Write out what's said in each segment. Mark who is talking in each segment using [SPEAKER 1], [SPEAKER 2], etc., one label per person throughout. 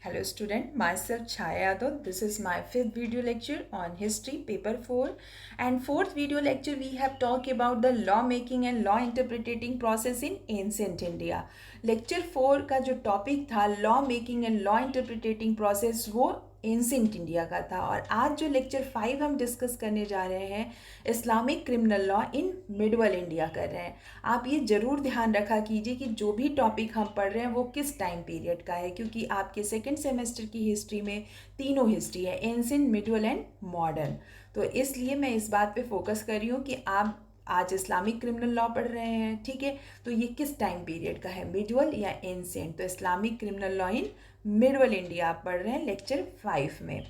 [SPEAKER 1] Hello student, myself Chaya Yadav. This is my fifth video lecture on history paper 4 and fourth video lecture we have talked about the law making and law interpreting process in ancient India. Lecture 4 का जो topic था law making and law interpreting process वो ancient India का था। और आज जो lecture 5 हम डिस्कस करने जा रहे हैं Islamic criminal law in medieval India कर रहे हैं। आप ये ज़रूर ध्यान रखा कीजिए कि जो भी टॉपिक हम पढ़ रहे हैं वो किस टाइम पीरियड का है, क्योंकि आपके सेकेंड सेमेस्टर की हिस्ट्री में तीनों हिस्ट्री है, एंसेंट, मिडवल एंड मॉडर्न। तो इसलिए मैं इस बात पे फोकस कर रही हूँ कि आप आज इस्लामिक क्रिमिनल लॉ पढ़ रहे हैं, ठीक है। तो ये किस टाइम पीरियड का है, मिडवल या एंसेंट। तो Islamic criminal law in medieval India आप पढ़ रहे हैं लेक्चर 5 में।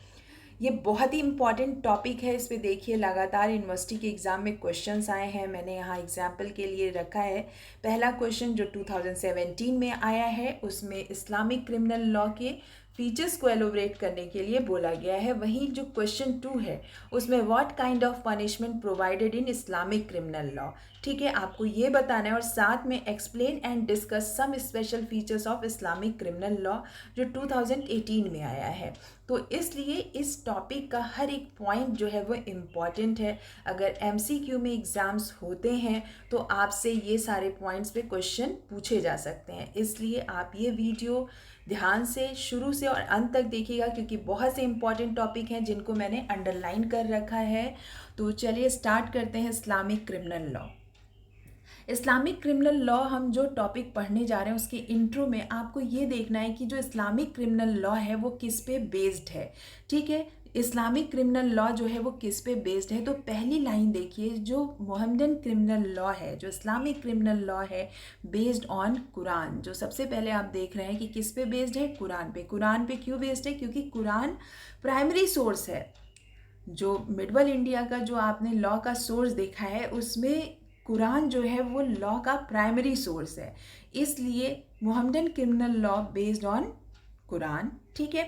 [SPEAKER 1] ये बहुत ही इंपॉर्टेंट टॉपिक है। इस पे देखिए लगातार यूनिवर्सिटी के एग्ज़ाम में क्वेश्चंस आए हैं, मैंने यहाँ एग्जाम्पल के लिए रखा है। पहला क्वेश्चन जो 2017 में आया है उसमें इस्लामिक क्रिमिनल लॉ के फीचर्स को एलोबरेट करने के लिए बोला गया है। वहीं जो क्वेश्चन 2 है उसमें what kind of punishment provided in Islamic criminal law, ठीक है, आपको ये बताना है। और साथ में explain and discuss some special features of Islamic criminal law जो 2018 में आया है। तो इसलिए इस टॉपिक का हर एक पॉइंट जो है वो इम्पॉर्टेंट है। अगर एमसीक्यू में एग्ज़ाम्स होते हैं तो आपसे ये सारे पॉइंट्स पे क्वेश्चन पूछे जा सकते हैं। इसलिए आप ये वीडियो ध्यान से शुरू से और अंत तक देखिएगा, क्योंकि बहुत से इंपॉर्टेंट टॉपिक हैं जिनको मैंने अंडरलाइन कर रखा है। तो चलिए स्टार्ट करते हैं Islamic criminal law. Islamic criminal law हम जो टॉपिक पढ़ने जा रहे हैं उसके इंट्रो में आपको ये देखना है कि जो इस्लामिक क्रिमिनल लॉ है वो किस पे बेस्ड है, ठीक है। इस्लामिक क्रिमिनल लॉ जो है वो किस पे बेस्ड है, तो पहली लाइन देखिए, जो मोहम्मदन क्रिमिनल लॉ है, जो इस्लामिक क्रिमिनल लॉ है बेस्ड ऑन कुरान। जो सबसे पहले आप देख रहे हैं कि किस पे बेस्ड है, कुरान पे। कुरान पे क्यों बेस्ड है, क्योंकि कुरान प्राइमरी सोर्स है। जो मिडवल इंडिया का जो आपने लॉ का सोर्स देखा है उसमें कुरान जो है वो लॉ का प्राइमरी सोर्स है, इसलिए Mohammedan criminal law based on Quran, ठीक है।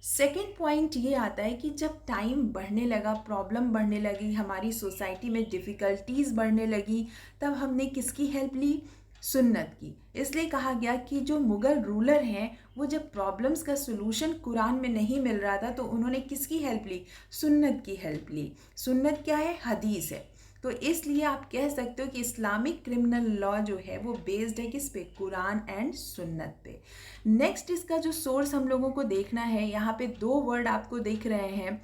[SPEAKER 1] सेकेंड पॉइंट ये आता है कि जब टाइम बढ़ने लगा, प्रॉब्लम बढ़ने लगी, हमारी सोसाइटी में डिफ़िकल्टीज़ बढ़ने लगी, तब हमने किसकी हेल्प ली, सुन्नत की। इसलिए कहा गया कि जो मुग़ल रूलर हैं वो जब प्रॉब्लम्स का सलूशन कुरान में नहीं मिल रहा था तो उन्होंने किसकी हेल्प ली, सुन्नत की हेल्प ली। सुन्नत क्या है, हदीस है। तो इसलिए आप कह सकते हो कि इस्लामिक क्रिमिनल लॉ जो है वो बेस्ड है किस पे, कुरान एंड सुन्नत पे। नेक्स्ट इसका जो सोर्स हम लोगों को देखना है, यहाँ पे दो वर्ड आपको दिख रहे हैं,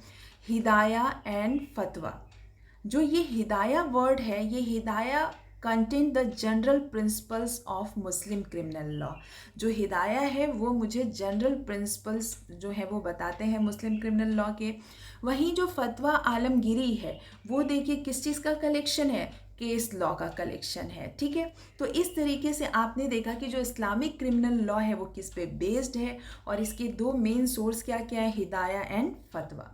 [SPEAKER 1] हिदाया एंड फतवा। जो ये हिदाया वर्ड है, ये हिदाया contain the general principles of Muslim criminal law. जो हिदाया है वो मुझे जनरल प्रिंसिपल्स जो है वो बताते हैं मुस्लिम क्रिमिनल लॉ के। वहीं जो फतवा आलमगीरी है वो देखिए किस चीज़ का कलेक्शन है, केस लॉ का कलेक्शन है, ठीक है। तो इस तरीके से आपने देखा कि जो इस्लामिक क्रिमिनल लॉ है वो किस पे बेस्ड है, और इसके दो मेन सोर्स क्या क्या है, हिदाया एंड फतवा।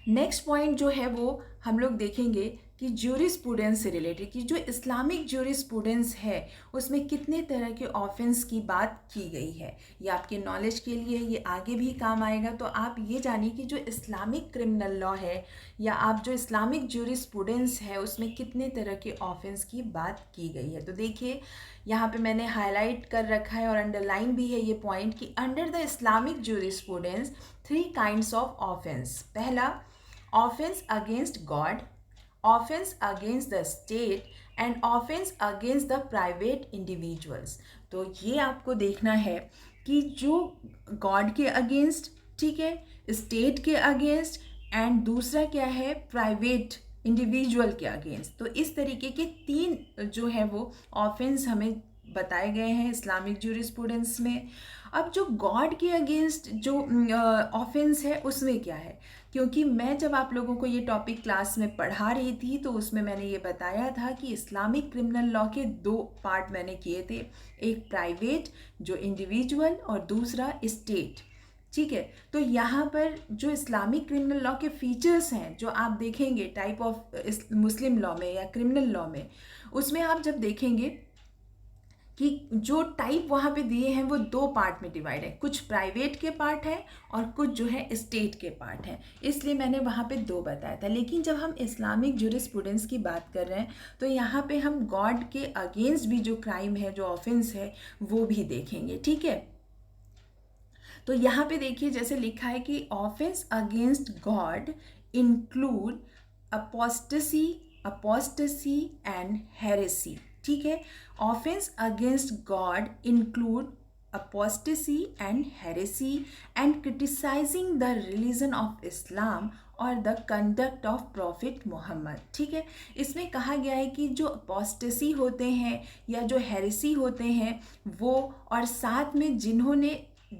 [SPEAKER 1] नेक्स्ट पॉइंट जो है वो हम लोग देखेंगे कि ज्यूरिस्प्रूडेंस से रिलेटेड, कि जो इस्लामिक ज्यूरिस्प्रूडेंस है उसमें कितने तरह के ऑफेंस की बात की गई है। ये आपके नॉलेज के लिए, ये आगे भी काम आएगा। तो आप ये जानिए कि जो इस्लामिक क्रिमिनल लॉ है या आप जो इस्लामिक ज्यूरिस्प्रूडेंस है उसमें कितने तरह के ऑफेंस की बात की गई है। तो देखिए यहाँ पे मैंने हाईलाइट कर रखा है और अंडरलाइन भी है ये पॉइंट कि under the Islamic jurisprudence 3 kinds of offence. पहला, offense against God, offense against the state and offense against the private individuals। तो ये आपको देखना है कि जो गॉड के अगेंस्ट, ठीक है, स्टेट के अगेंस्ट, एंड दूसरा क्या है, प्राइवेट इंडिविजुअल के अगेंस्ट। तो इस तरीके के 3 जो है वो ऑफेंस हमें बताए गए हैं इस्लामिक ज्यूरिस्प्रूडेंस में। अब जो गॉड के अगेंस्ट जो ऑफेंस है उसमें क्या है, क्योंकि मैं जब आप लोगों को ये टॉपिक क्लास में पढ़ा रही थी तो उसमें मैंने ये बताया था कि इस्लामिक क्रिमिनल लॉ के 2 पार्ट मैंने किए थे, एक प्राइवेट जो इंडिविजुअल और दूसरा स्टेट, ठीक है। तो यहाँ पर जो इस्लामिक क्रिमिनल लॉ के फीचर्स हैं जो आप देखेंगे टाइप ऑफ मुस्लिम लॉ में या क्रिमिनल लॉ में, उसमें आप जब देखेंगे कि जो टाइप वहाँ पे दिए हैं वो 2 पार्ट में डिवाइड है, कुछ प्राइवेट के पार्ट है और कुछ जो है स्टेट के पार्ट हैं, इसलिए मैंने वहाँ पे 2 बताया था। लेकिन जब हम इस्लामिक ज्यूरिस्प्रूडेंस की बात कर रहे हैं तो यहाँ पे हम गॉड के अगेंस्ट भी जो क्राइम है, जो ऑफेंस है, वो भी देखेंगे, ठीक है। तो यहाँ पे देखिए जैसे लिखा है कि offence against God include apostasy apostasy and heresy. ठीक है, offence against God include apostasy and heresy and criticizing the religion of Islam और the conduct of prophet Muhammad. ठीक है, इसमें कहा गया है कि जो अपोस्टेसी होते हैं या जो हेरेसी होते हैं वो, और साथ में जिन्होंने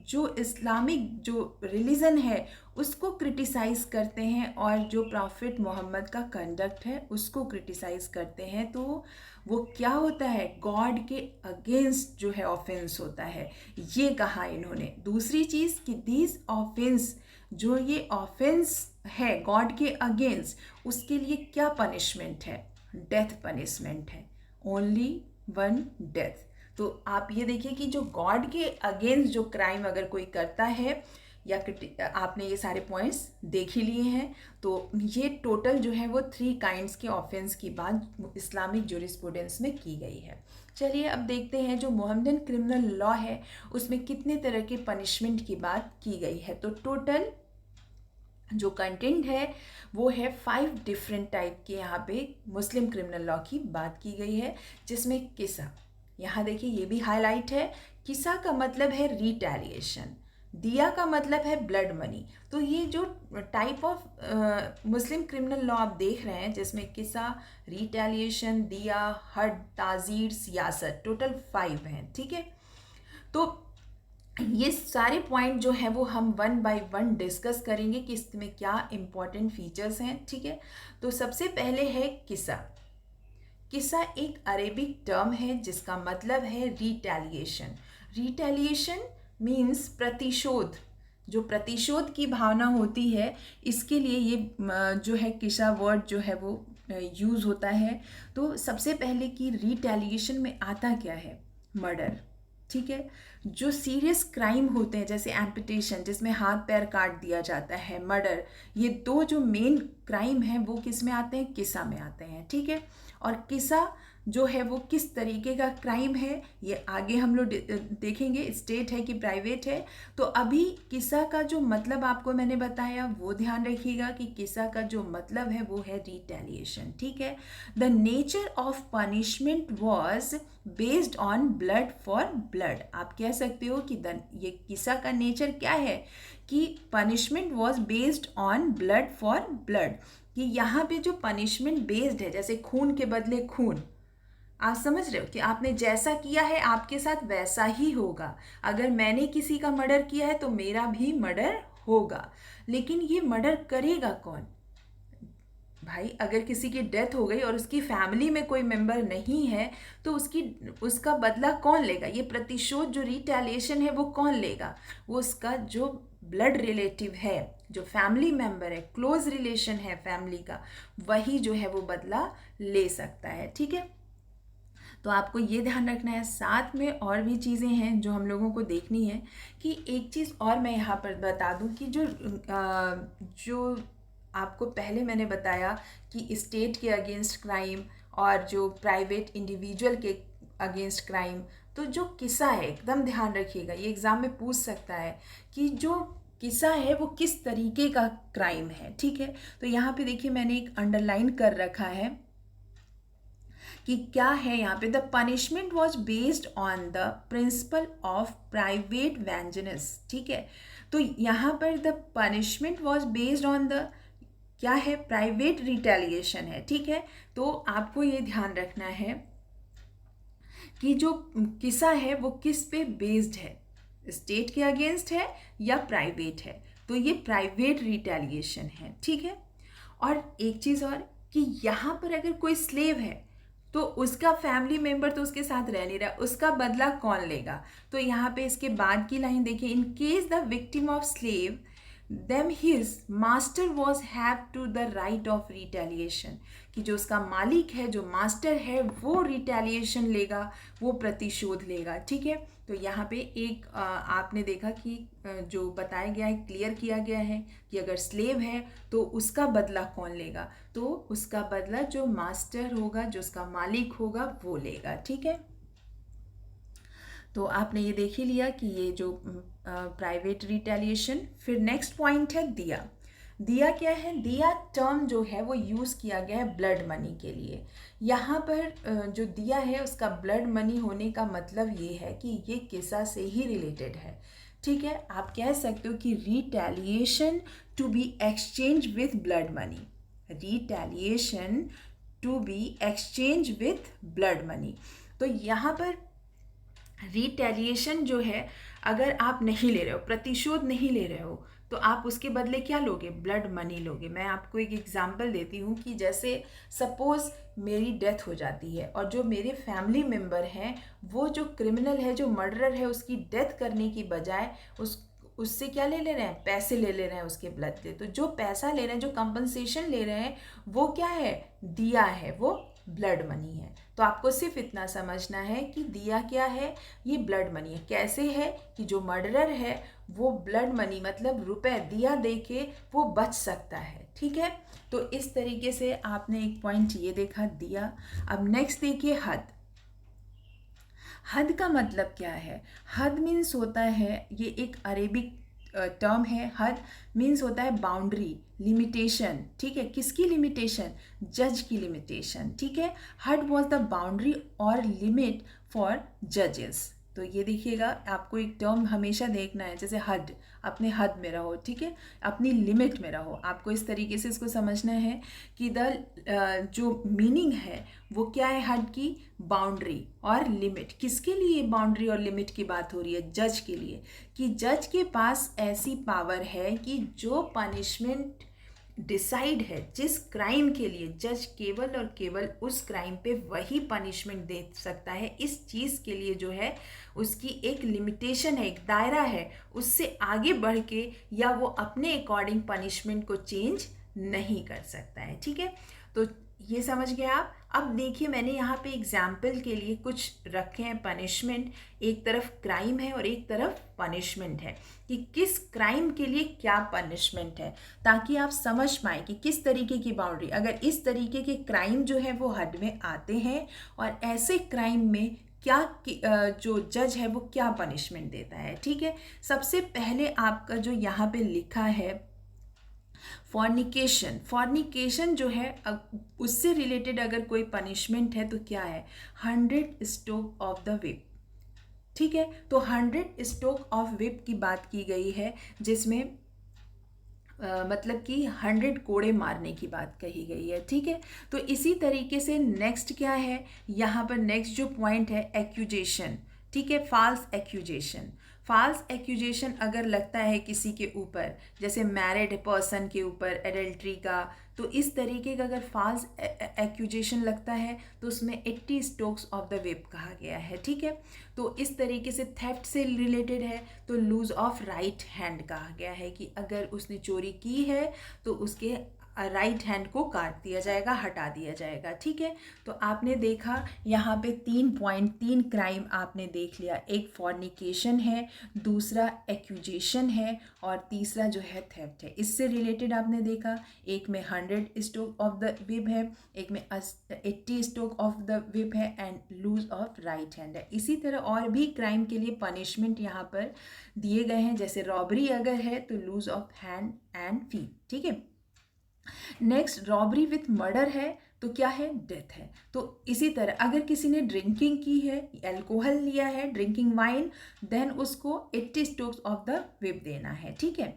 [SPEAKER 1] जो इस्लामिक जो रिलीजन है उसको क्रिटिसाइज़ करते हैं और जो प्रॉफिट मोहम्मद का कंडक्ट है उसको क्रिटिसाइज़ करते हैं, तो वो क्या होता है, गॉड के अगेंस्ट जो है ऑफेंस होता है, ये कहा इन्होंने। दूसरी चीज़ कि दीज ऑफेंस, जो ये ऑफेंस है गॉड के अगेंस्ट, उसके लिए क्या पनिशमेंट है, डेथ पनिशमेंट है, ओनली वन डेथ। तो आप ये देखिए कि जो गॉड के अगेंस्ट जो क्राइम अगर कोई करता है, या आपने ये सारे पॉइंट्स देख ही लिए हैं, तो ये टोटल जो है वो 3 काइंड्स के ऑफेंस की बात इस्लामिक जूरिस्प्रूडेंस में की गई है। चलिए अब देखते हैं जो मोहम्मदन क्रिमिनल लॉ है उसमें कितने तरह के पनिशमेंट की बात की गई है। तो टोटल जो कंटेंट है वो है 5 डिफरेंट टाइप के यहाँ पे मुस्लिम क्रिमिनल लॉ की बात की गई है, जिसमें किसा, यहाँ देखिए ये भी हाईलाइट है, किसा का मतलब है रिटेलिएशन, दिया का मतलब है ब्लड मनी। तो ये जो type of Muslim criminal law आप देख रहे हैं जिसमें किसा, रिटेलिएशन, दिया, हद, ताजीर, सियासत, टोटल 5 हैं। ठीक है, तो ये सारे पॉइंट जो है वो हम 1 बाय 1 डिस्कस करेंगे कि इसमें क्या इंपॉर्टेंट फीचर्स हैं। ठीक है, तो सबसे पहले है किसा। किसा एक अरेबिक टर्म है जिसका मतलब है रिटेलिएशन। रिटेलिएशन मीन्स प्रतिशोध, जो प्रतिशोध की भावना होती है, इसके लिए ये जो है किसा वर्ड जो है वो यूज़ होता है। तो सबसे पहले कि रिटेलिएशन में आता क्या है, मर्डर। ठीक है, जो सीरियस क्राइम होते हैं जैसे एम्पुटेशन जिसमें हाथ पैर काट दिया जाता है, मर्डर, ये 2 जो मेन क्राइम हैं वो किस में आते हैं, किसा में आते हैं। ठीक है, और किसा जो है वो किस तरीके का क्राइम है ये आगे हम लोग देखेंगे, स्टेट है कि प्राइवेट है। तो अभी किसा का जो मतलब आपको मैंने बताया वो ध्यान रखिएगा कि किसा का जो मतलब है वो है रिटेलिएशन। ठीक है, the nature of punishment was based on blood for blood. आप कह सकते हो कि ये किसा का नेचर क्या है कि punishment was based on blood for blood, कि यहाँ पे जो पनिशमेंट बेस्ड है, जैसे खून के बदले खून, आप समझ रहे हो कि आपने जैसा किया है आपके साथ वैसा ही होगा। अगर मैंने किसी का मर्डर किया है तो मेरा भी मर्डर होगा। लेकिन ये मर्डर करेगा कौन भाई? अगर किसी की डेथ हो गई और उसकी फैमिली में कोई मेंबर नहीं है तो उसका बदला कौन लेगा? ये प्रतिशोध जो रिटेलिएशन है वो कौन लेगा? वो उसका जो ब्लड रिलेटिव है, जो फैमिली मेंबर है, क्लोज रिलेशन है फैमिली का, वही जो है वो बदला ले सकता है। ठीक है, तो आपको ये ध्यान रखना है। साथ में और भी चीज़ें हैं जो हम लोगों को देखनी है, कि एक चीज़ और मैं यहाँ पर बता दूँ कि जो आपको पहले मैंने बताया कि स्टेट के अगेंस्ट क्राइम और जो प्राइवेट इंडिविजुअल के अगेंस्ट क्राइम, तो जो किस्सा है एकदम ध्यान रखिएगा, ये एग्ज़ाम में पूछ सकता है कि जो किस्सा है वो किस तरीके का क्राइम है। ठीक है, तो यहाँ पे देखिए मैंने एक अंडरलाइन कर रखा है कि क्या है यहाँ पे, the punishment was based on the principle of private vengeance. ठीक है, तो यहाँ पर the punishment was based on the क्या है, प्राइवेट रिटेलिएशन है। ठीक है, तो आपको ये ध्यान रखना है कि जो किस्सा है वो किस पे बेस्ड है, स्टेट के अगेंस्ट है या प्राइवेट है, तो ये प्राइवेट रिटेलिएशन है। ठीक है, और एक चीज़ और कि यहाँ पर अगर कोई स्लेव है तो उसका फैमिली मेंबर तो उसके साथ रह नहीं रहा, उसका बदला कौन लेगा? तो यहाँ पे इसके बाद की लाइन देखिए, in case the victim of slave them his master was have to the right of retaliation, कि जो उसका मालिक है, जो मास्टर है, वो रिटेलिएशन लेगा, वो प्रतिशोध लेगा। ठीक है, तो यहाँ पे एक आपने देखा कि जो बताया गया है, क्लियर किया गया है कि अगर स्लेव है तो उसका बदला कौन लेगा, तो उसका बदला जो मास्टर होगा, जो उसका मालिक होगा, वो लेगा। ठीक है, तो आपने ये देख ही लिया कि ये जो प्राइवेट रिटेलिएशन। फिर नेक्स्ट पॉइंट है दिया। दिया क्या है? दिया टर्म जो है वो यूज़ किया गया है ब्लड मनी के लिए। यहाँ पर जो दिया है उसका ब्लड मनी होने का मतलब ये है कि ये किस्सा से ही रिलेटेड है। ठीक है, आप कह सकते हो कि retaliation to be exchange with blood money, retaliation to be exchange with blood money. तो यहाँ पर रिटेलिएशन जो है, अगर आप नहीं ले रहे हो, प्रतिशोध नहीं ले रहे हो, तो आप उसके बदले क्या लोगे? ब्लड मनी लोगे। मैं आपको एक एग्जांपल देती हूँ कि जैसे सपोज़ मेरी डेथ हो जाती है और जो मेरे फैमिली मेम्बर हैं, वो जो क्रिमिनल है, जो मर्डरर है, उसकी डेथ करने की बजाय उससे क्या ले रहे हैं? पैसे ले रहे हैं उसके बदले। तो जो पैसा ले रहे हैं, जो कंपनसेशन ले रहे हैं, वो क्या है? दिया है, वो ब्लड मनी है। तो आपको सिर्फ इतना समझना है कि दिया क्या है? ये ब्लड मनी है। कैसे है कि जो मर्डरर है वो ब्लड मनी मतलब रुपए दिया दे के वो बच सकता है। ठीक है, तो इस तरीके से आपने एक पॉइंट ये देखा, दिया। अब नेक्स्ट देखिए हद। हद का मतलब क्या है? हद मीन्स होता है, ये एक अरेबिक टर्म है। हद मीन्स होता है बाउंड्री, लिमिटेशन। ठीक है, किसकी लिमिटेशन? जज की लिमिटेशन। ठीक है, हद वॉज द बाउंड्री और लिमिट फॉर जजेस। तो ये देखिएगा, आपको एक टर्म हमेशा देखना है, जैसे हद, अपने हद में रहो। ठीक है, अपनी लिमिट में रहो। आपको इस तरीके से इसको समझना है कि जो मीनिंग है वो क्या है? हद की बाउंड्री और लिमिट। किसके लिए बाउंड्री और लिमिट की बात हो रही है? जज के लिए, कि जज के पास ऐसी पावर है कि जो पनिशमेंट डिसाइड है जिस क्राइम के लिए, जज केवल और केवल उस क्राइम पे वही पनिशमेंट दे सकता है। इस चीज़ के लिए जो है उसकी एक लिमिटेशन है, एक दायरा है, उससे आगे बढ़ के या वो अपने अकॉर्डिंग पनिशमेंट को चेंज नहीं कर सकता है। ठीक है, तो ये समझ गए आप। अब देखिए, मैंने यहाँ पे एग्जाम्पल के लिए कुछ रखे हैं पनिशमेंट। एक तरफ क्राइम है और एक तरफ पनिशमेंट है, कि किस क्राइम के लिए क्या पनिशमेंट है, ताकि आप समझ पाएँ कि किस तरीके की बाउंड्री। अगर इस तरीके के क्राइम जो है वो हद में आते हैं, और ऐसे क्राइम में क्या जो जज है वो क्या पनिशमेंट देता है। ठीक है, सबसे पहले आपका जो यहाँ पे लिखा है फॉर्निकेशन। फॉर्निकेशन जो है, उससे रिलेटेड अगर कोई पनिशमेंट है तो क्या है? 100 स्ट्रोक ऑफ द विप। ठीक है, तो 100 स्ट्रोक ऑफ विप की बात की गई है, जिसमें मतलब कि 100 कोड़े मारने की बात कही गई है। ठीक है, तो इसी तरीके से नेक्स्ट क्या है? यहाँ पर नेक्स्ट जो पॉइंट है, एक्यूजेशन। ठीक है, फॉल्स एक्यूजेशन। फॉल्स एक्यूजेशन अगर लगता है किसी के ऊपर, जैसे मैरिड पर्सन के ऊपर एडल्ट्री का, तो इस तरीके का अगर फॉल्स एक्यूजेशन लगता है तो उसमें 80 स्ट्रोक्स ऑफ द विप कहा गया है। ठीक है, तो इस तरीके से थेफ्ट से रिलेटेड है तो लूज ऑफ राइट हैंड कहा गया है, कि अगर उसने चोरी की है तो उसके राइट हैंड को काट दिया जाएगा, हटा दिया जाएगा। ठीक है, तो आपने देखा यहाँ पे 3 क्राइम आपने देख लिया। एक फॉर्निकेशन है, दूसरा एक्यूजेशन है, और तीसरा जो है थेफ्ट है। इससे रिलेटेड आपने देखा, एक में 100 स्ट्रोक ऑफ द विप है, एक में 80 स्ट्रोक ऑफ द विप है, and lose of right hand है। इसी तरह और भी क्राइम के लिए पनिशमेंट यहाँ पर दिए गए हैं, जैसे रॉबरी अगर है तो lose of hand and feet. ठीक है, नेक्स्ट रॉबरी विथ मर्डर है तो क्या है? डेथ है। तो इसी तरह अगर किसी ने ड्रिंकिंग की है, अल्कोहल लिया है, ड्रिंकिंग वाइन, देन उसको 80 स्ट्रोक्स ऑफ द विप देना है। ठीक है,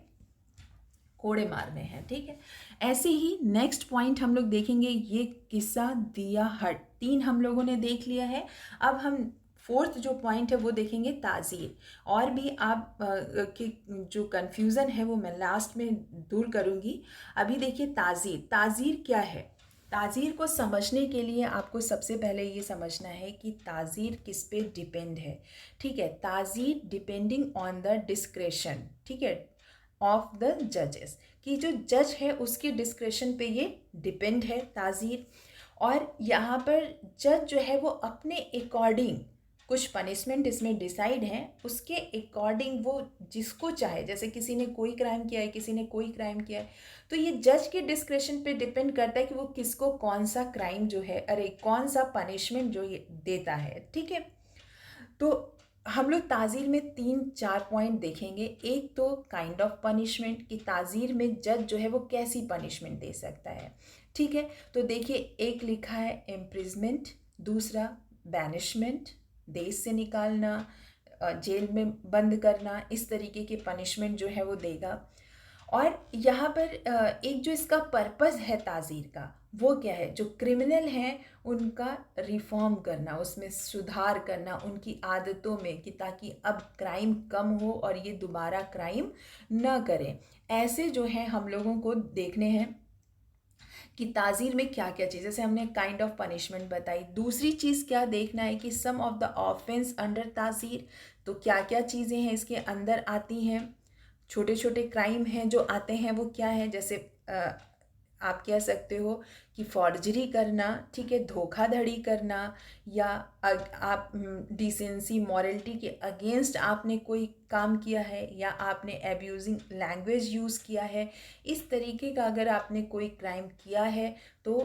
[SPEAKER 1] कोड़े मारने हैं। ठीक है, ऐसे ही नेक्स्ट पॉइंट हम लोग देखेंगे, ये किस्सा दिया हट। 3 हम लोगों ने देख लिया है। अब हम फोर्थ जो पॉइंट है वो देखेंगे, ताज़ीर। और भी आप की जो कन्फ्यूज़न है वो मैं लास्ट में दूर करूँगी। अभी देखिए ताज़ीर। ताज़ीर क्या है? ताज़ीर को समझने के लिए आपको सबसे पहले ये समझना है कि ताज़ीर किस पे डिपेंड है। ठीक है, ताज़ीर डिपेंडिंग ऑन द डिस्क्रेशन, ठीक है, ऑफ द जजेस, कि जो जज है उसके डिस्क्रेशन पे ये डिपेंड है ताज़ीर। और यहाँ पर जज जो है वो अपने अकॉर्डिंग कुछ पनिशमेंट इसमें डिसाइड है, उसके अकॉर्डिंग वो जिसको चाहे, जैसे किसी ने कोई क्राइम किया है, किसी ने कोई क्राइम किया है, तो ये जज के डिस्क्रेशन पे डिपेंड करता है कि वो किसको कौन सा क्राइम जो है, कौन सा पनिशमेंट जो ये देता है। ठीक है, तो हम लोग ताज़ीर में 3-4 पॉइंट देखेंगे। एक तो काइंड ऑफ पनिशमेंट, कि ताज़ीर में जज जो है वो कैसी पनिशमेंट दे सकता है, ठीक है। तो देखिए, एक लिखा है इम्प्रिजमेंट, दूसरा बैनिशमेंट, देश से निकालना, जेल में बंद करना, इस तरीके की पनिशमेंट जो है वो देगा। और यहाँ पर एक जो इसका पर्पस है ताज़ीर का, वो क्या है, जो क्रिमिनल हैं उनका रिफॉर्म करना, उसमें सुधार करना उनकी आदतों में, कि ताकि अब क्राइम कम हो और ये दोबारा क्राइम न करें। ऐसे जो हैं हम लोगों को देखने हैं कि ताज़ीर में क्या क्या चीज़, जैसे हमने काइंड ऑफ पनिशमेंट बताई। दूसरी चीज़ क्या देखना है कि सम ऑफ द ऑफेंस अंडर ताज़ीर, तो क्या क्या चीज़ें हैं इसके अंदर आती हैं। छोटे छोटे क्राइम हैं जो आते हैं, वो क्या है, जैसे आप कह सकते हो कि फॉर्जरी करना, ठीक है, धोखाधड़ी करना, या आप डिसेंसी मॉरलिटी के अगेंस्ट आपने कोई काम किया है, या आपने एब्यूजिंग लैंग्वेज यूज़ किया है, इस तरीके का अगर आपने कोई क्राइम किया है तो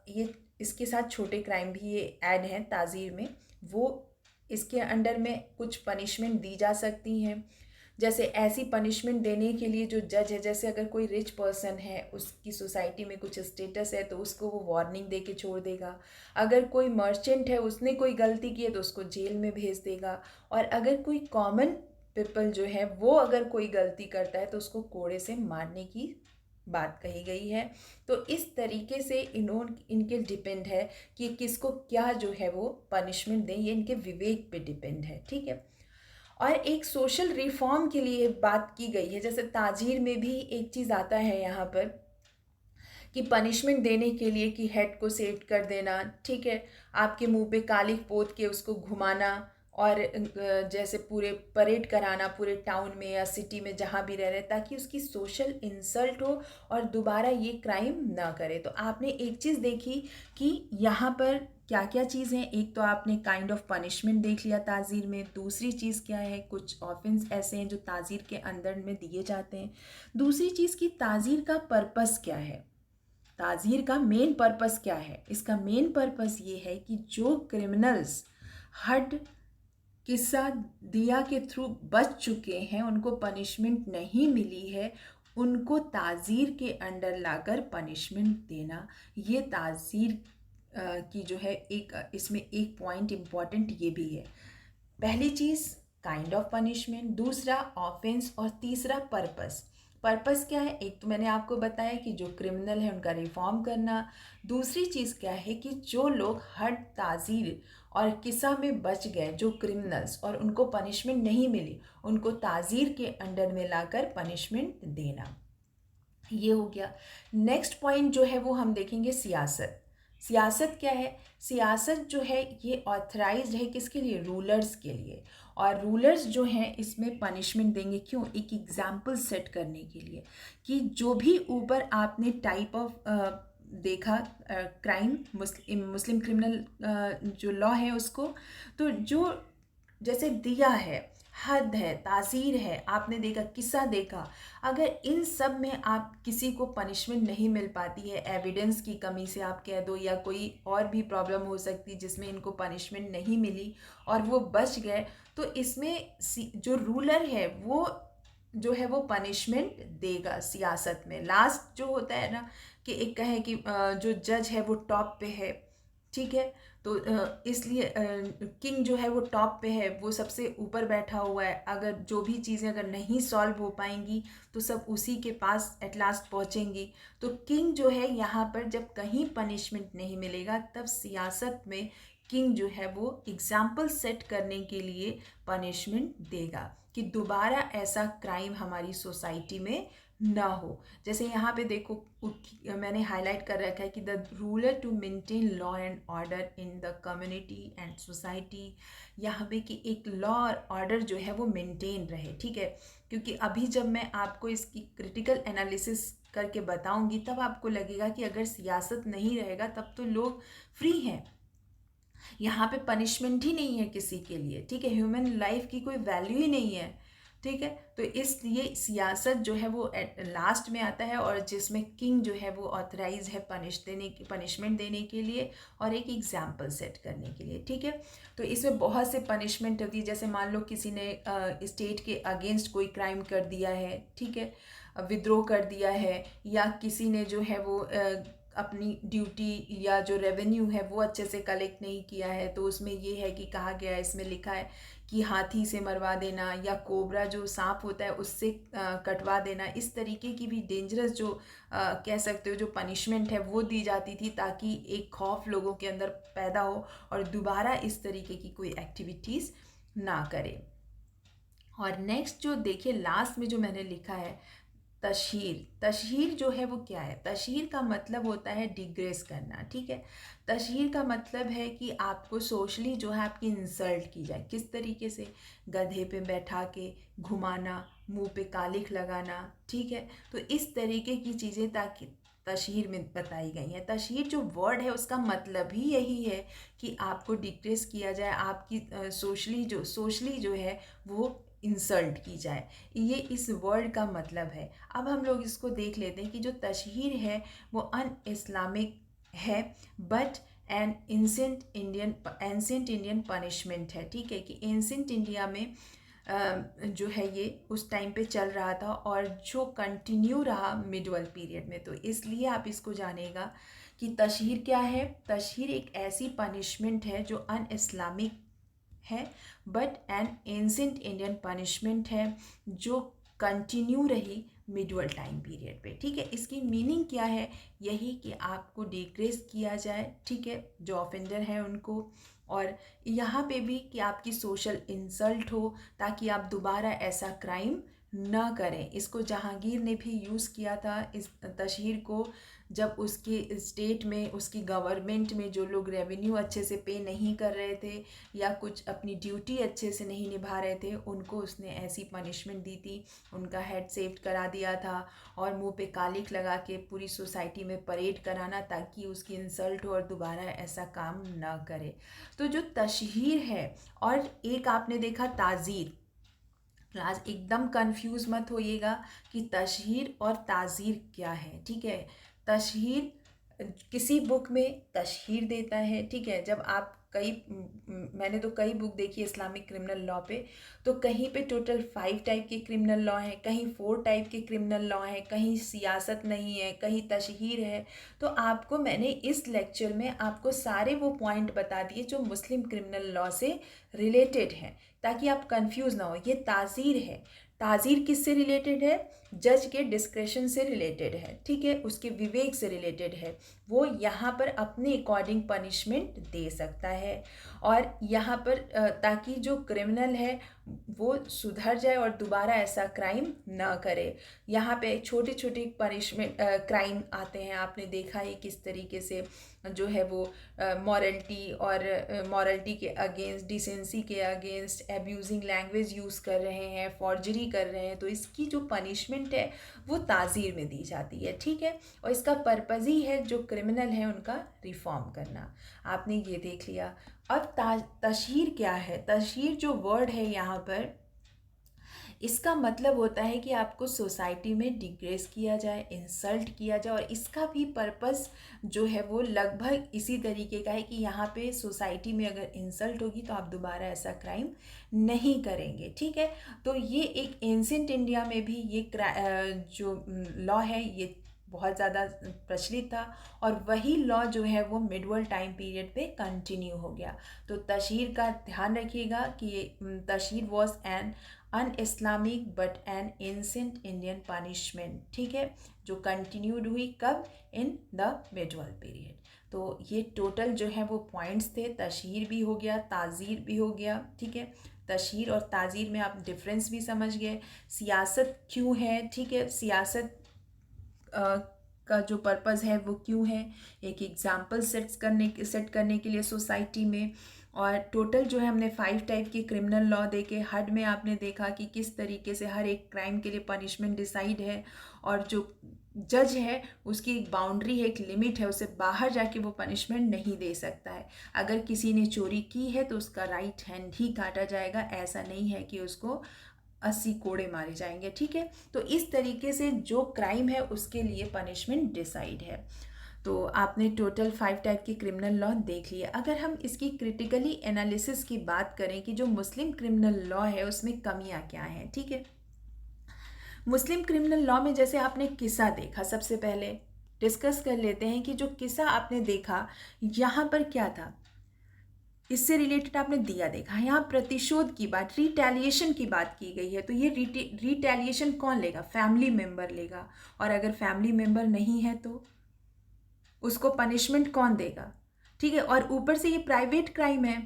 [SPEAKER 1] ये इसके साथ छोटे क्राइम भी ये ऐड हैं ताज़ीर में, वो इसके अंडर में कुछ पनिशमेंट दी जा सकती हैं। जैसे ऐसी पनिशमेंट देने के लिए जो जज है, जैसे अगर कोई रिच पर्सन है, उसकी सोसाइटी में कुछ स्टेटस है, तो उसको वो वार्निंग दे के छोड़ देगा। अगर कोई मर्चेंट है, उसने कोई गलती की है, तो उसको जेल में भेज देगा। और अगर कोई कॉमन पीपल जो है वो अगर कोई गलती करता है, तो उसको कोड़े से मारने की बात कही गई है। तो इस तरीके से इनके डिपेंड है कि किसको क्या जो है वो पनिशमेंट दें, ये इनके विवेक पे डिपेंड है, ठीक है। और एक सोशल रिफॉर्म के लिए बात की गई है, जैसे ताजीर में भी एक चीज़ आता है यहाँ पर कि पनिशमेंट देने के लिए, कि हेड को सेट कर देना, ठीक है, आपके मुंह पे कालिख पोत के उसको घुमाना, और जैसे पूरे परेड कराना पूरे टाउन में या सिटी में जहाँ भी रह रहे, ताकि उसकी सोशल इंसल्ट हो और दोबारा ये क्राइम ना करे। तो आपने एक चीज़ देखी कि यहाँ पर क्या क्या चीज़ हैं। एक तो आपने काइंड ऑफ पनिशमेंट देख लिया ताज़ीर में। दूसरी चीज़ क्या है, कुछ ऑफेंस ऐसे हैं जो ताज़ीर के अंदर में दिए जाते हैं। दूसरी चीज़ की ताज़ीर का पर्पस क्या है, ताज़ीर का मेन पर्पस क्या है। इसका मेन पर्पस ये है कि जो क्रिमिनल्स हड किस्सा दिया के थ्रू बच चुके हैं, उनको पनिशमेंट नहीं मिली है, उनको ताज़ीर के अंडर लाकर पनिशमेंट देना, ये ताज़ीर की जो है एक इसमें एक पॉइंट इम्पॉर्टेंट ये भी है। पहली चीज़ काइंड ऑफ पनिशमेंट, दूसरा ऑफेंस, और तीसरा पर्पस। पर्पस क्या है, एक तो मैंने आपको बताया कि जो क्रिमिनल है उनका रिफॉर्म करना। दूसरी चीज़ क्या है कि जो लोग हद ताज़ीर और किस्सा में बच गए, जो क्रिमिनल्स, और उनको पनिशमेंट नहीं मिली, उनको ताज़ीर के अंडर में लाकर पनिशमेंट देना। ये हो गया। नेक्स्ट पॉइंट जो है वो हम देखेंगे सियासत। सियासत क्या है, सियासत जो है ये ऑथराइज्ड है किसके लिए, रूलर्स के लिए। और रूलर्स जो हैं इसमें पनिशमेंट देंगे, क्यों, एक एग्जाम्पल सेट करने के लिए, कि जो भी ऊपर आपने टाइप ऑफ देखा क्राइम, मुस्लिम क्रिमिनल जो लॉ है उसको, तो जो जैसे दिया है, हद है, ताज़ीर है, आपने देखा, किस्सा देखा, अगर इन सब में आप किसी को पनिशमेंट नहीं मिल पाती है, एविडेंस की कमी से आप कह दो, या कोई और भी प्रॉब्लम हो सकती जिसमें इनको पनिशमेंट नहीं मिली और वो बच गए, तो इसमें जो रूलर है वो जो है वो पनिशमेंट देगा सियासत में। लास्ट जो होता है ना, कि एक कहें कि जो जज है वो टॉप पे है, ठीक है, तो इसलिए किंग जो है वो टॉप पे है, वो सबसे ऊपर बैठा हुआ है। अगर जो भी चीज़ें अगर नहीं सॉल्व हो पाएंगी तो सब उसी के पास एट लास्ट पहुंचेंगी। तो किंग जो है यहाँ पर जब कहीं पनिशमेंट नहीं मिलेगा, तब सियासत में किंग जो है वो एग्जाम्पल सेट करने के लिए पनिशमेंट देगा, कि दोबारा ऐसा क्राइम हमारी सोसाइटी में ना हो। जैसे यहाँ पे देखो, मैंने हाईलाइट कर रखा है कि the ruler to maintain law and order in the community and society. यहाँ पे कि एक लॉ और ऑर्डर जो है वो मेंटेन रहे, ठीक है, क्योंकि अभी जब मैं आपको इसकी क्रिटिकल एनालिसिस करके बताऊंगी, तब आपको लगेगा कि अगर सियासत नहीं रहेगा तब तो लोग फ्री हैं, यहाँ पे पनिशमेंट ही नहीं है किसी के लिए, ठीक है, ह्यूमन लाइफ की कोई वैल्यू ही नहीं है। ठीक है। तो इसलिए सियासत जो है वो लास्ट में आता है, और जिसमें किंग जो है वो ऑथराइज है पनिशमेंट देने के लिए और एक एग्जाम्पल सेट करने के लिए। ठीक है। तो इसमें बहुत से पनिशमेंट होती है, जैसे मान लो किसी ने स्टेट के अगेंस्ट कोई क्राइम कर दिया है, ठीक है, विद्रोह कर दिया है, या किसी ने जो है वो अपनी ड्यूटी या जो रेवेन्यू है वो अच्छे से कलेक्ट नहीं किया है, तो उसमें ये है कि कहा गया है, इसमें लिखा है कि हाथी से मरवा देना या कोबरा जो सांप होता है उससे कटवा देना। इस तरीके की भी डेंजरस जो कह सकते हो जो पनिशमेंट है वो दी जाती थी, ताकि एक खौफ लोगों के अंदर पैदा हो और दोबारा इस तरीके की कोई एक्टिविटीज़ ना करे। और नेक्स्ट जो देखिए लास्ट में जो मैंने लिखा है तशहीर। तशहीर जो है वो क्या है? तशहीर का मतलब होता है डिग्रेस करना। ठीक है। तशहीर का मतलब है कि आपको सोशली जो है आपकी इंसल्ट की जाए। किस तरीके से? गधे पे बैठा के घुमाना, मुंह पे कालिख लगाना। ठीक है। तो इस तरीके की चीज़ें ताकि तशहीर में बताई गई हैं। तशहीर जो वर्ड है उसका मतलब ही यही है कि आपको डिग्रेस किया जाए, आपकी सोशली जो है वो इंसल्ट की जाए। ये इस वर्ड का मतलब है। अब हम लोग इसको देख लेते हैं कि जो तशहीर है वो अन इस्लामिक है, but an ancient Indian punishment है। ठीक है। कि एंसेंट इंडिया में जो है ये उस टाइम पे चल रहा था और जो कंटिन्यू रहा मिडवल पीरियड में। तो इसलिए आप इसको जानेगा कि तशहीर क्या है। तशहीर एक ऐसी पनिशमेंट है जो अन इस्लामिक है, but an ancient Indian punishment है जो कंटिन्यू रही मिडवल टाइम पीरियड पे। ठीक है। इसकी मीनिंग क्या है? यही कि आपको डिग्रेस किया जाए, ठीक है, जो ऑफेंडर है उनको, और यहाँ पे भी कि आपकी सोशल इंसल्ट हो ताकि आप दोबारा ऐसा क्राइम ना करें। इसको जहांगीर ने भी यूज़ किया था इस तशहीर को, जब उसके स्टेट में उसकी गवर्नमेंट में जो लोग रेवेन्यू अच्छे से पे नहीं कर रहे थे या कुछ अपनी ड्यूटी अच्छे से नहीं निभा रहे थे, उनको उसने ऐसी पनिशमेंट दी थी। उनका हेड सेव्ड करा दिया था और मुंह पे कालिख लगा के पूरी सोसाइटी में परेड कराना ताकि उसकी इंसल्ट हो और दोबारा ऐसा काम ना करे। तो जो तशहीर है, और एक आपने देखा ताज़ीर। क्लास एकदम कंफ्यूज मत होइएगा कि तशहीर और ताज़ीर क्या है। ठीक है। तशहीर किसी बुक में तशहीर देता है, ठीक है। जब आप मैंने तो कई बुक देखी है इस्लामिक क्रिमिनल लॉ पे, तो कहीं पे टोटल 5 टाइप के क्रिमिनल लॉ हैं, कहीं 4 टाइप के क्रिमिनल लॉ हैं, कहीं सियासत नहीं है, कहीं तशहीर है। तो आपको मैंने इस लेक्चर में आपको सारे वो पॉइंट बता दिए जो मुस्लिम क्रिमिनल लॉ से रिलेटेड हैं, ताकि आप कंफ्यूज ना हो। ये ताज़ीर है। ताज़ीर किससे रिलेटेड है? जज के डिस्क्रेशन से रिलेटेड है, ठीक है, उसके विवेक से रिलेटेड है। वो यहाँ पर अपने अकॉर्डिंग पनिशमेंट दे सकता है, और यहाँ पर ताकि जो क्रिमिनल है वो सुधर जाए और दोबारा ऐसा क्राइम ना करे। यहाँ पे छोटे छोटे पनिशमेंट क्राइम आते हैं, आपने देखा है किस तरीके से जो है वो मॉरलिटी के अगेंस्ट, डिसेंसी के अगेंस्ट एब्यूजिंग लैंग्वेज यूज़ कर रहे हैं, फॉर्जरी कर रहे हैं। तो इसकी जो पनिशमेंट है वो ताज़ीर में दी जाती है, ठीक है। और इसका पर्पज़ ही है जो क्रिमिनल है उनका रिफॉर्म करना। आपने ये देख लिया। अब तशहीर क्या है? तशहीर जो वर्ड है यहाँ पर, इसका मतलब होता है कि आपको सोसाइटी में डिग्रेस किया जाए, इंसल्ट किया जाए, और इसका भी पर्पस जो है वो लगभग इसी तरीके का है कि यहाँ पे सोसाइटी में अगर इंसल्ट होगी तो आप दोबारा ऐसा क्राइम नहीं करेंगे, ठीक है। तो ये एक एंशिएंट इंडिया में भी ये जो लॉ है ये बहुत ज़्यादा प्रचलित था, और वही लॉ जो है वो मिडवल टाइम पीरियड पे कंटिन्यू हो गया। तो तशहीर का ध्यान रखिएगा कि तशहीर was an un Islamic but an ancient Indian punishment, ठीक है, जो कंटिन्यूड हुई कब? In the medieval period. तो ये टोटल जो है वो पॉइंट्स थे। तशहीर भी हो गया, ताज़ीर भी हो गया, ठीक है। तशहीर और ताज़ीर में आप डिफरेंस भी समझ गए। सियासत क्यों है, ठीक है, सियासत का जो पर्पज़ है वो क्यों है, एक एग्जाम्पल सेट करने के लिए सोसाइटी में। और टोटल जो है हमने 5 टाइप के क्रिमिनल लॉ देखे। हड में आपने देखा कि किस तरीके से हर एक क्राइम के लिए पनिशमेंट डिसाइड है, और जो जज है उसकी एक बाउंड्री है, एक लिमिट है, उसे बाहर जाके वो पनिशमेंट नहीं दे सकता है। अगर किसी ने चोरी की है तो उसका राइट हैंड ही काटा जाएगा, ऐसा नहीं है कि उसको 80 कोड़े मारे जाएंगे, ठीक है। तो इस तरीके से जो क्राइम है उसके लिए पनिशमेंट डिसाइड है। तो आपने टोटल 5 टाइप की क्रिमिनल लॉ देख लिया। अगर हम इसकी क्रिटिकली एनालिसिस की बात करें कि जो मुस्लिम क्रिमिनल लॉ है उसमें कमियां क्या हैं, ठीक है। मुस्लिम क्रिमिनल लॉ में जैसे आपने किस्सा देखा, सबसे पहले डिस्कस कर लेते हैं कि जो किस्सा आपने देखा यहाँ पर क्या था, इससे रिलेटेड आपने दिया देखा। यहाँ प्रतिशोध की बात, रिटेलिएशन की बात की गई है। तो ये रिटेलिएशन कौन लेगा? फैमिली मेंबर लेगा। और अगर फैमिली मेंबर नहीं है तो उसको पनिशमेंट कौन देगा, ठीक है। और ऊपर से ये प्राइवेट क्राइम है,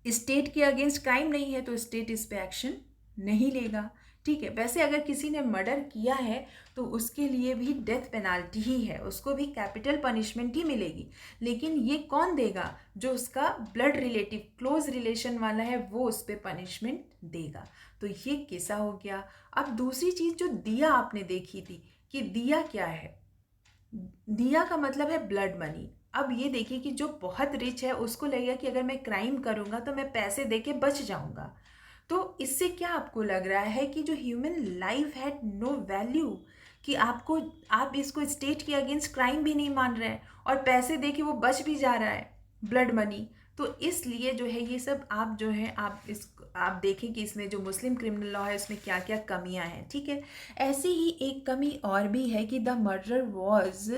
[SPEAKER 1] स्टेट के अगेंस्ट क्राइम नहीं है, तो स्टेट इस पे एक्शन नहीं लेगा, ठीक है। वैसे अगर किसी ने मर्डर किया है तो उसके लिए भी डेथ पेनाल्टी ही है, उसको भी कैपिटल पनिशमेंट ही मिलेगी। लेकिन ये कौन देगा? जो उसका ब्लड रिलेटिव क्लोज रिलेशन वाला है वो उस पर पनिशमेंट देगा। तो ये किस्सा हो गया। अब दूसरी चीज़ जो दिया आपने देखी थी कि दिया क्या है, दिया का मतलब है ब्लड मनी। अब ये देखिए कि जो बहुत रिच है उसको लगेगा कि अगर मैं क्राइम करूंगा तो मैं पैसे देके बच जाऊंगा। तो इससे क्या आपको लग रहा है कि जो human life had no value, कि आप इसको स्टेट के अगेंस्ट क्राइम भी नहीं मान रहे हैं और पैसे दे के वो बच भी जा रहा है, ब्लड मनी। तो इसलिए जो है ये सब आप जो है आप देखें कि इसमें जो मुस्लिम क्रिमिनल लॉ है उसमें क्या क्या कमियां हैं, ठीक है। ऐसी ही एक कमी और भी है कि the murder was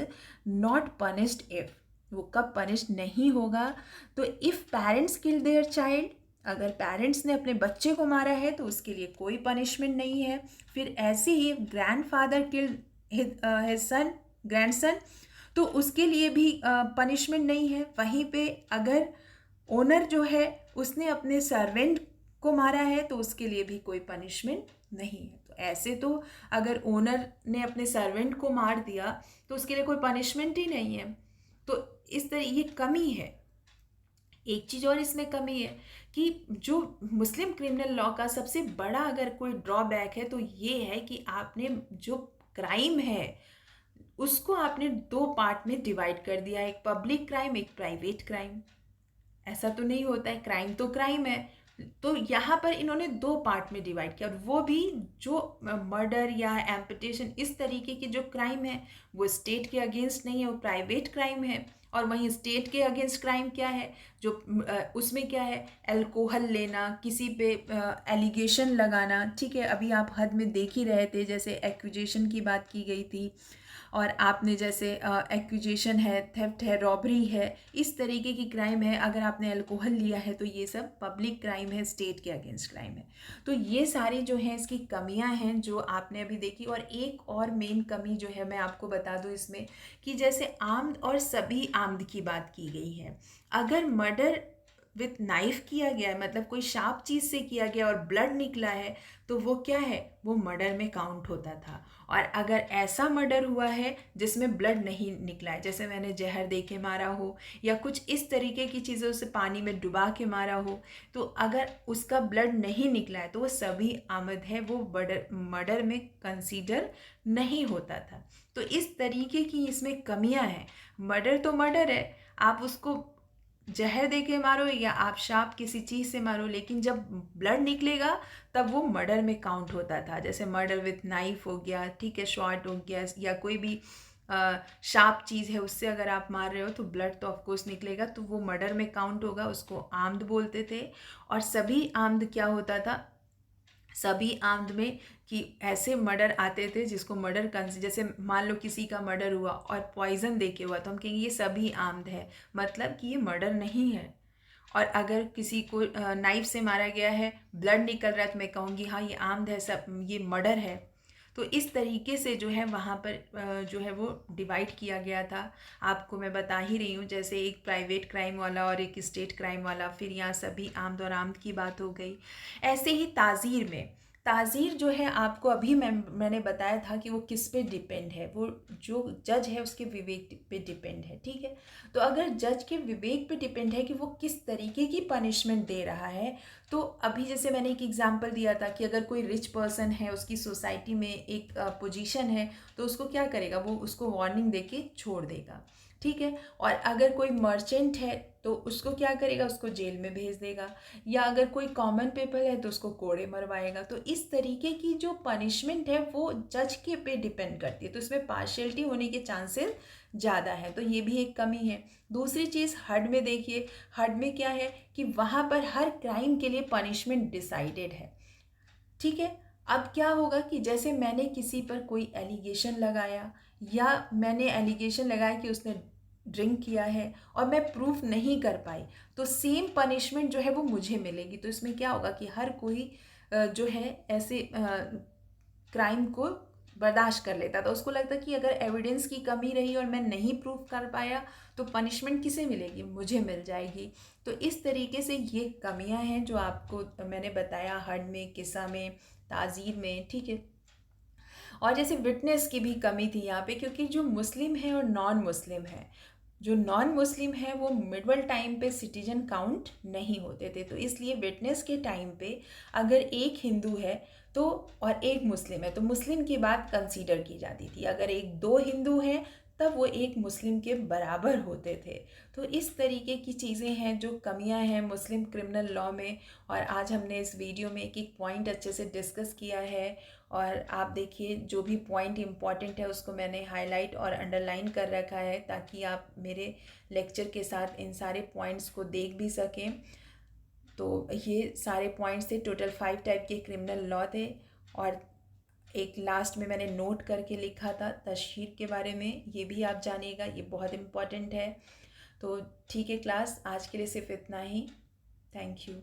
[SPEAKER 1] not punished if, वो कब पनिश नहीं होगा? तो if parents kill their child, अगर पेरेंट्स ने अपने बच्चे को मारा है तो उसके लिए कोई पनिशमेंट नहीं है। फिर ऐसे ही ग्रैंडफादर किल हिज सन, ग्रैंडसन, तो उसके लिए भी पनिशमेंट नहीं है। वहीं पे अगर ओनर जो है उसने अपने सर्वेंट को मारा है तो उसके लिए भी कोई पनिशमेंट नहीं है। तो ऐसे तो अगर ओनर ने अपने सर्वेंट को मार दिया तो उसके लिए कोई पनिशमेंट ही नहीं है। तो इस तरह ये कमी है। एक चीज़ और इसमें कमी है कि जो मुस्लिम क्रिमिनल लॉ का सबसे बड़ा अगर कोई ड्रॉबैक है तो ये है कि आपने जो क्राइम है उसको आपने दो पार्ट में डिवाइड कर दिया है, एक पब्लिक क्राइम, एक प्राइवेट क्राइम। ऐसा तो नहीं होता है, क्राइम तो क्राइम है। तो यहाँ पर इन्होंने दो पार्ट में डिवाइड किया, और वो भी जो मर्डर या एम्पुटेशन इस तरीके की जो क्राइम है वो स्टेट के अगेंस्ट नहीं है, वो प्राइवेट क्राइम है। और वहीं स्टेट के अगेंस्ट क्राइम क्या है, जो उसमें क्या है, अल्कोहल लेना, किसी पे एलिगेशन लगाना, ठीक है। अभी आप हद में देख ही रहे थे, जैसे एक्यूजेशन की बात की गई थी, और आपने जैसे एक्यूजेशन है, थेफ्ट है, रॉबरी है, इस तरीके की क्राइम है। अगर आपने अल्कोहल लिया है तो ये सब पब्लिक क्राइम है, स्टेट के अगेंस्ट क्राइम है। तो ये सारी जो हैं इसकी कमियां हैं जो आपने अभी देखी। और एक और मेन कमी जो है मैं आपको बता दूं इसमें, कि जैसे आर्म्ड और सभी आर्म्ड की बात की गई है। अगर मर्डर विथ नाइफ किया गया है, मतलब कोई शार्प चीज़ से किया गया और ब्लड निकला है, तो वो क्या है, वो मर्डर में काउंट होता था। और अगर ऐसा मर्डर हुआ है जिसमें ब्लड नहीं निकला है, जैसे मैंने जहर दे के मारा हो या कुछ इस तरीके की चीज़ों से पानी में डुबा के मारा हो, तो अगर उसका ब्लड नहीं निकला है तो वो सभी आमद है, वो मर्डर में कंसीडर नहीं होता था। तो इस तरीके की इसमें कमियां हैं। मर्डर तो मर्डर है, आप उसको जहर दे के मारो या आप शार्प किसी चीज़ से मारो, लेकिन जब ब्लड निकलेगा तब वो मर्डर में काउंट होता था। जैसे मर्डर विथ नाइफ हो गया, ठीक है, शॉर्ट हो गया, या कोई भी शार्प चीज़ है उससे अगर आप मार रहे हो तो ब्लड तो ऑफकोर्स निकलेगा, तो वो मर्डर में काउंट होगा, उसको आर्म्ड बोलते थे। और सभी आर्म्ड क्या होता था, सभी आर्म्ड में कि ऐसे मर्डर आते थे जिसको मर्डर जैसे मान लो किसी का मर्डर हुआ और पॉइजन दे के हुआ, तो हम कहेंगे ये सभी आर्म्ड है, मतलब कि ये मर्डर नहीं है। और अगर किसी को नाइफ से मारा गया है, ब्लड निकल रहा है, तो मैं कहूँगी हाँ ये आर्म्ड है, सब ये मर्डर है। तो इस तरीके से जो है वहाँ पर जो है वो डिवाइड किया गया था। आपको मैं बता ही रही हूँ, जैसे एक प्राइवेट क्राइम वाला और एक स्टेट क्राइम वाला, फिर यहाँ सभी आमद और आमद की बात हो गई। ऐसे ही ताज़ीर में, ताज़ीर जो है आपको अभी मैंने बताया था कि वो किस पे डिपेंड है, वो जो जज है उसके विवेक पे डिपेंड है, ठीक है। तो अगर जज के विवेक पे डिपेंड है कि वो किस तरीके की पनिशमेंट दे रहा है, तो अभी जैसे मैंने एक एग्जांपल दिया था कि अगर कोई रिच पर्सन है, उसकी सोसाइटी में एक पोजीशन है, तो उसको क्या करेगा, वो उसको वार्निंग दे के छोड़ देगा, ठीक है। और अगर कोई मर्चेंट है, तो उसको क्या करेगा, उसको जेल में भेज देगा, या अगर कोई कॉमन पीपल है तो उसको कोड़े मरवाएगा। तो इस तरीके की जो पनिशमेंट है वो जज के पे डिपेंड करती है, तो इसमें पार्शियलिटी होने के चांसेस ज़्यादा है, तो ये भी एक कमी है। दूसरी चीज़ हड में देखिए, हड में क्या है कि वहाँ पर हर क्राइम के लिए पनिशमेंट डिसाइडेड है, ठीक है। अब क्या होगा कि जैसे मैंने किसी पर कोई एलिगेशन लगाया, या मैंने एलिगेशन लगाया कि उसने ड्रिंक किया है और मैं प्रूफ नहीं कर पाई, तो सेम पनिशमेंट जो है वो मुझे मिलेगी। तो इसमें क्या होगा कि हर कोई जो है ऐसे क्राइम को बर्दाश्त कर लेता, तो उसको लगता कि अगर एविडेंस की कमी रही और मैं नहीं प्रूफ कर पाया तो पनिशमेंट किसे मिलेगी, मुझे मिल जाएगी। तो इस तरीके से ये कमियां हैं जो आपको मैंने बताया हड में, किस्सा में, ताज़ीर में, ठीक है। और जैसे विटनेस की भी कमी थी यहाँ पे, क्योंकि जो मुस्लिम है और नॉन मुस्लिम है, जो नॉन मुस्लिम है वो मिडवल टाइम पे सिटीजन काउंट नहीं होते थे, तो इसलिए विटनेस के टाइम पे अगर एक हिंदू है तो और एक मुस्लिम है तो मुस्लिम की बात कंसीडर की जाती थी, अगर एक दो हिंदू हैं तब वो एक मुस्लिम के बराबर होते थे। तो इस तरीके की चीज़ें हैं जो कमियां हैं मुस्लिम क्रिमिनल लॉ में, और आज हमने इस वीडियो में एक एक पॉइंट अच्छे से डिस्कस किया है। और आप देखिए जो भी पॉइंट इम्पॉर्टेंट है उसको मैंने हाईलाइट और अंडरलाइन कर रखा है, ताकि आप मेरे लेक्चर के साथ इन सारे पॉइंट्स को देख भी सकें। तो ये सारे पॉइंट्स थे, टोटल 5 टाइप के क्रिमिनल लॉ थे, और एक लास्ट में मैंने नोट करके लिखा था तशहीर के बारे में, ये भी आप जानिएगा, ये बहुत इम्पॉर्टेंट है। तो ठीक है क्लास, आज के लिए सिर्फ इतना ही। Thank you.